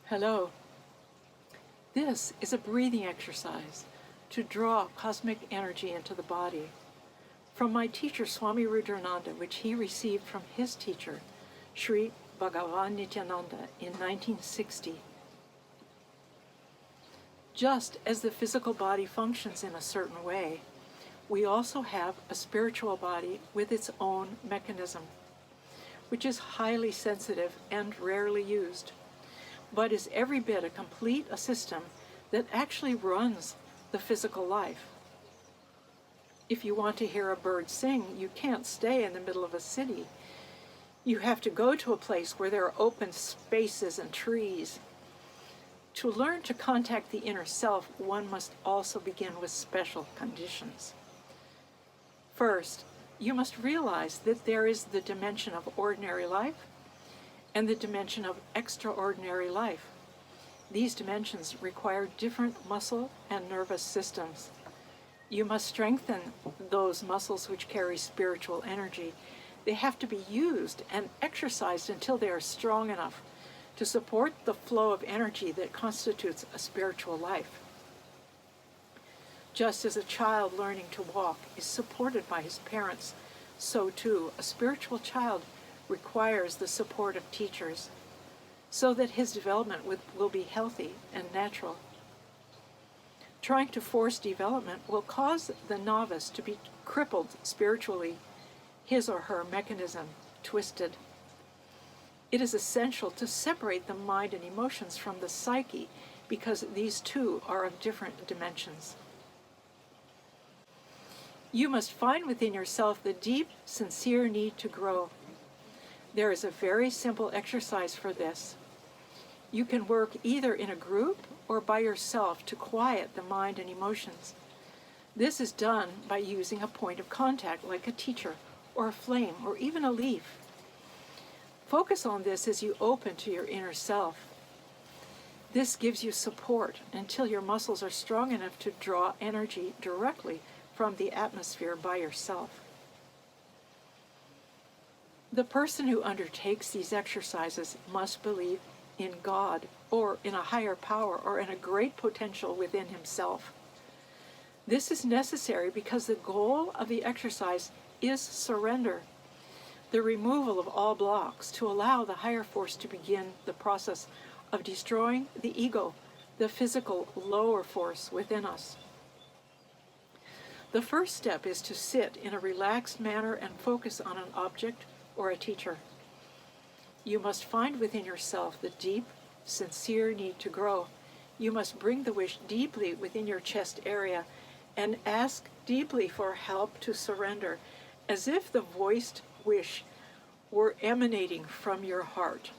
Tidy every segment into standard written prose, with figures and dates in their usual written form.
Hello. This is a breathing exercise to draw cosmic energy into the body. From my teacher, Swami Rudrananda, which he received from his teacher, Sri Bhagawan Nityananda, in 1960. Just as the physical body functions in a certain way, we also have a spiritual body with its own mechanism, which is highly sensitive and rarely used, but is every bit a system that actually runs the physical life. If you want to hear a bird sing, you can't stay in the middle of a city. You have to go to a place where there are open spaces and trees. To learn to contact the inner self, one must also begin with special conditions. First, you must realize that there is the dimension of ordinary life and the dimension of extraordinary life. These dimensions require different muscle and nervous systems. You must strengthen those muscles which carry spiritual energy. They have to be used and exercised until they are strong enough to support the flow of energy that constitutes a spiritual life. Just as a child learning to walk is supported by his parents, so too a spiritual child requires the support of teachers so that his development will be healthy and natural. Trying to force development will cause the novice to be crippled spiritually, his or her mechanism twisted. It is essential to separate the mind and emotions from the psyche because these two are of different dimensions. You must find within yourself the deep, sincere need to grow. There is a very simple exercise for this. You can work either in a group or by yourself to quiet the mind and emotions. This is done by using a point of contact like a teacher or a flame or even a leaf. Focus on this as you open to your inner self. This gives you support until your muscles are strong enough to draw energy directly from the atmosphere by yourself. The person who undertakes these exercises must believe in God or in a higher power or in a great potential within himself. This is necessary because the goal of the exercise is surrender, the removal of all blocks to allow the higher force to begin the process of destroying the ego, the physical lower force within us. The first step is to sit in a relaxed manner and focus on an object or a teacher. You must find within yourself the deep, sincere need to grow. You must bring the wish deeply within your chest area and ask deeply for help to surrender, as if the voiced wish were emanating from your heart.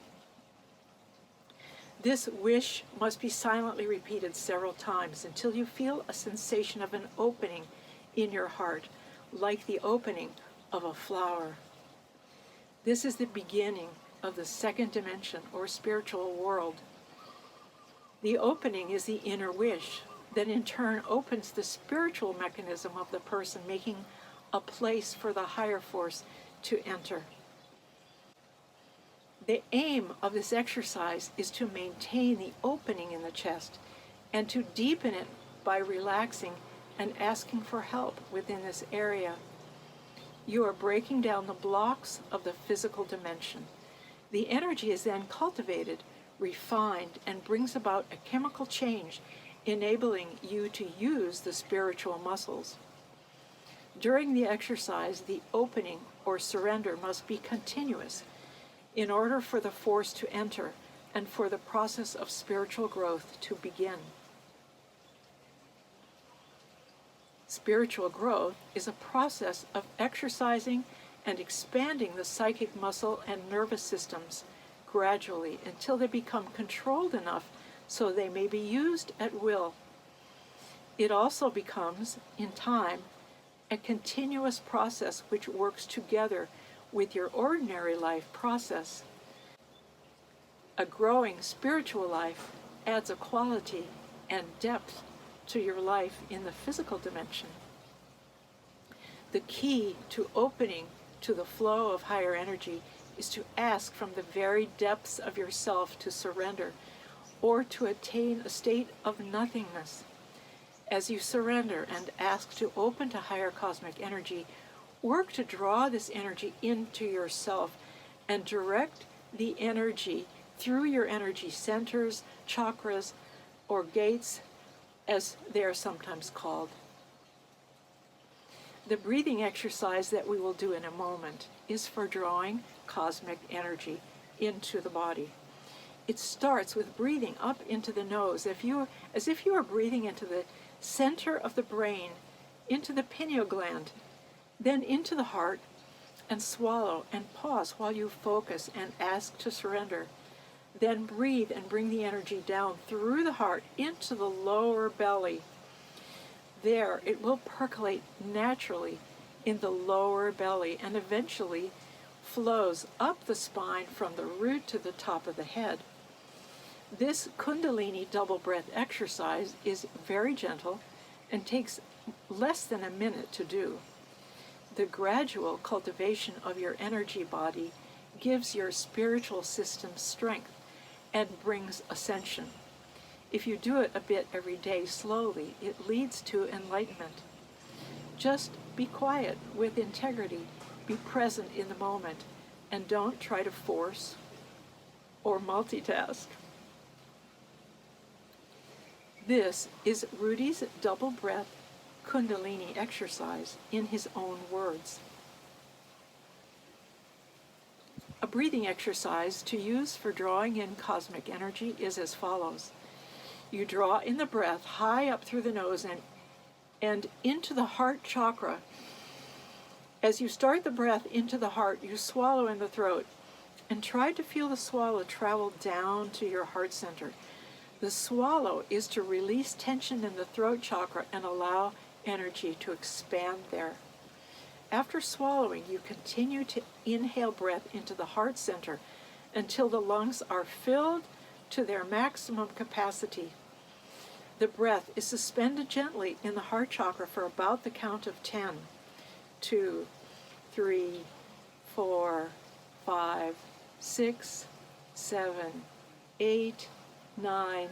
This wish must be silently repeated several times until you feel a sensation of an opening in your heart, like the opening of a flower. This is the beginning of the second dimension or spiritual world. The opening is the inner wish that in turn opens the spiritual mechanism of the person, making a place for the higher force to enter. The aim of this exercise is to maintain the opening in the chest and to deepen it by relaxing and asking for help within this area. You are breaking down the blocks of the physical dimension. The energy is then cultivated, refined, and brings about a chemical change, enabling you to use the spiritual muscles. During the exercise, the opening or surrender must be continuous in order for the force to enter and for the process of spiritual growth to begin. Spiritual growth is a process of exercising and expanding the psychic muscle and nervous systems gradually until they become controlled enough so they may be used at will. It also becomes, in time, a continuous process which works together with your ordinary life process. A growing spiritual life adds a quality and depth to your life in the physical dimension. The key to opening to the flow of higher energy is to ask from the very depths of yourself to surrender, or to attain a state of nothingness. As you surrender and ask to open to higher cosmic energy, work to draw this energy into yourself and direct the energy through your energy centers, chakras, or gates, as they are sometimes called. The breathing exercise that we will do in a moment is for drawing cosmic energy into the body. It starts with breathing up into the nose, as if you are breathing into the center of the brain, into the pineal gland, then into the heart, and swallow and pause while you focus and ask to surrender. Then breathe and bring the energy down through the heart into the lower belly. There, it will percolate naturally in the lower belly and eventually flows up the spine from the root to the top of the head. This Kundalini double breath exercise is very gentle and takes less than a minute to do. The gradual cultivation of your energy body gives your spiritual system strength and brings ascension. If you do it a bit every day slowly, it leads to enlightenment. Just be quiet with integrity, be present in the moment, and don't try to force or multitask. This is Rudy's double breath Kundalini exercise in his own words. A breathing exercise to use for drawing in cosmic energy is as follows. You draw in the breath high up through the nose and into the heart chakra. As you start the breath into the heart, you swallow in the throat and try to feel the swallow travel down to your heart center. The swallow is to release tension in the throat chakra and allow energy to expand there. After swallowing, you continue to inhale breath into the heart center until the lungs are filled to their maximum capacity. The breath is suspended gently in the heart chakra for about the count of 10. 2, 3, 4, 5, 6, 7, 8, 9,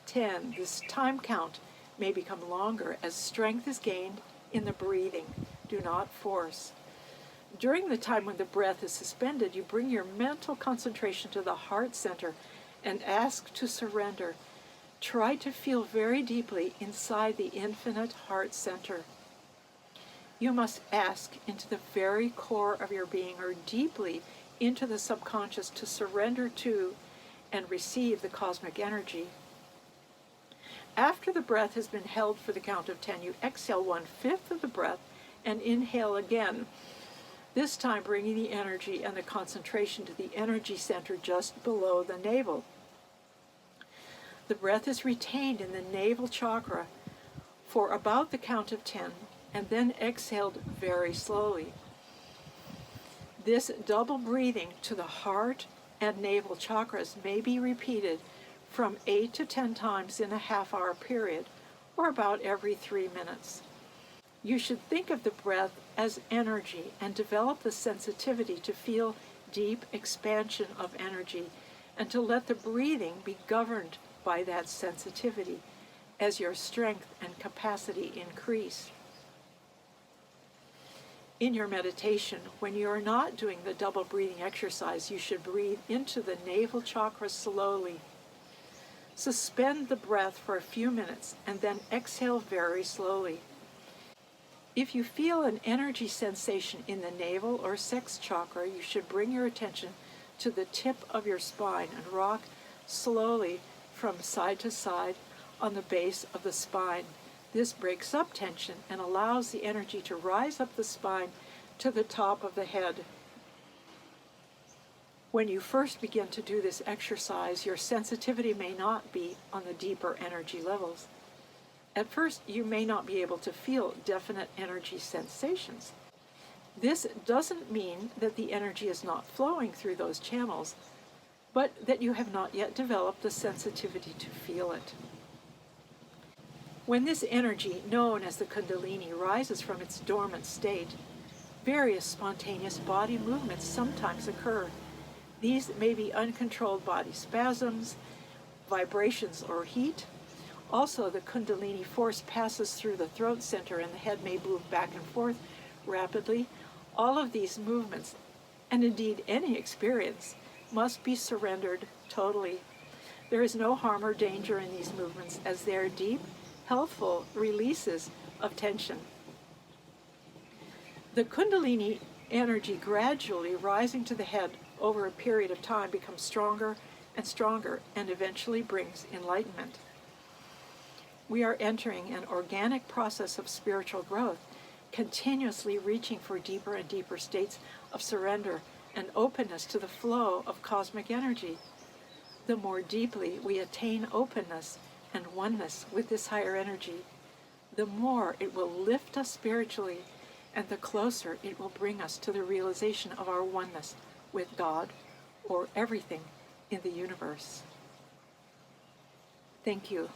10. This time count may become longer as strength is gained in the breathing. Do not force. During the time when the breath is suspended, you bring your mental concentration to the heart center and ask to surrender. Try to feel very deeply inside the infinite heart center. You must ask into the very core of your being or deeply into the subconscious to surrender to and receive the cosmic energy. After the breath has been held for the count of 10, you exhale 1/5 of the breath and inhale again, this time bringing the energy and the concentration to the energy center just below the navel. The breath is retained in the navel chakra for about the count of 10 and then exhaled very slowly. This double breathing to the heart and navel chakras may be repeated from 8 to 10 times in a half-hour period, or about every 3 minutes. You should think of the breath as energy and develop the sensitivity to feel deep expansion of energy and to let the breathing be governed by that sensitivity as your strength and capacity increase. In your meditation, when you are not doing the double breathing exercise, you should breathe into the navel chakra slowly. Suspend the breath for a few minutes and then exhale very slowly. If you feel an energy sensation in the navel or sex chakra, you should bring your attention to the tip of your spine and rock slowly from side to side on the base of the spine. This breaks up tension and allows the energy to rise up the spine to the top of the head. When you first begin to do this exercise, your sensitivity may not be on the deeper energy levels. At first, you may not be able to feel definite energy sensations. This doesn't mean that the energy is not flowing through those channels, but that you have not yet developed the sensitivity to feel it. When this energy, known as the Kundalini, rises from its dormant state, various spontaneous body movements sometimes occur. These may be uncontrolled body spasms, vibrations or heat. Also, the Kundalini force passes through the throat center and the head may move back and forth rapidly. All of these movements, and indeed any experience, must be surrendered totally. There is no harm or danger in these movements as they are deep, healthful releases of tension. The Kundalini energy gradually rising to the head over a period of time becomes stronger and stronger and eventually brings enlightenment. We are entering an organic process of spiritual growth, continuously reaching for deeper and deeper states of surrender and openness to the flow of cosmic energy. The more deeply we attain openness and oneness with this higher energy, the more it will lift us spiritually, and the closer it will bring us to the realization of our oneness with God or everything in the universe. Thank you.